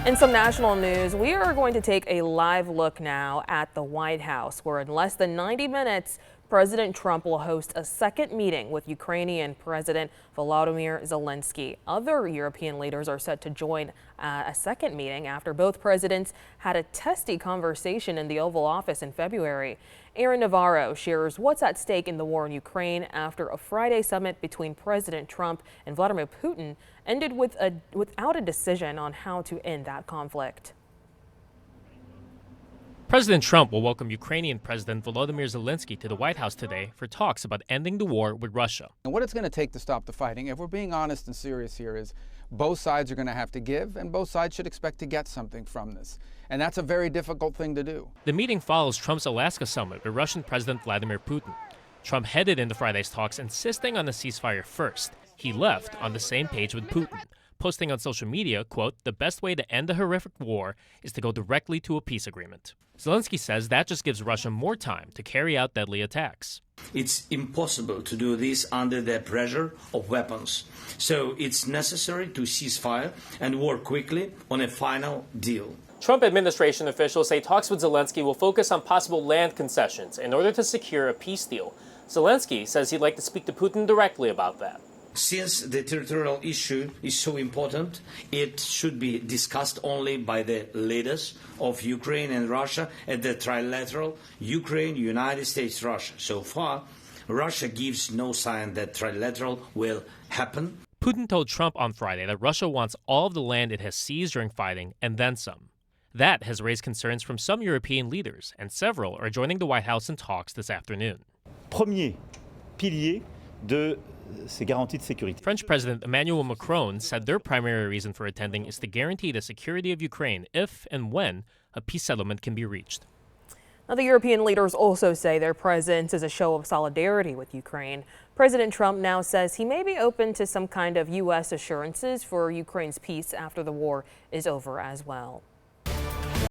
In some national news, we are going to take a live look now at the White House, where in less than 90 minutes, President Trump will host a second meeting with Ukrainian President Volodymyr Zelenskyy. Other European leaders are set to join a second meeting after both presidents had a testy conversation in the Oval Office in February. Aaron Navarro shares what's at stake in the war in Ukraine after a Friday summit between President Trump and Vladimir Putin ended without a decision on how to end that conflict. President Trump will welcome Ukrainian President Volodymyr Zelenskyy to the White House today for talks about ending the war with Russia. And what it's going to take to stop the fighting, if we're being honest and serious here, is both sides are going to have to give, and both sides should expect to get something from this. And that's a very difficult thing to do. The meeting follows Trump's Alaska summit with Russian President Vladimir Putin. Trump headed into Friday's talks, insisting on a ceasefire first. He left on the same page with Putin, posting on social media, quote, "The best way to end a horrific war is to go directly to a peace agreement." Zelenskyy says that just gives Russia more time to carry out deadly attacks. It's impossible to do this under the pressure of weapons. So it's necessary to cease fire and work quickly on a final deal. Trump administration officials say talks with Zelenskyy will focus on possible land concessions in order to secure a peace deal. Zelenskyy says he'd like to speak to Putin directly about that. Since the territorial issue is so important, it should be discussed only by the leaders of Ukraine and Russia at the trilateral Ukraine, United States, Russia. So far, Russia gives no sign that trilateral will happen. Putin told Trump on Friday that Russia wants all of the land it has seized during fighting and then some. That has raised concerns from some European leaders, and several are joining the White House in talks this afternoon. Premier pilier de ces garanties de sécurité. French President Emmanuel Macron said their primary reason for attending is to guarantee the security of Ukraine if and when a peace settlement can be reached. Now, the European leaders also say their presence is a show of solidarity with Ukraine. President Trump now says he may be open to some kind of U.S. assurances for Ukraine's peace after the war is over as well.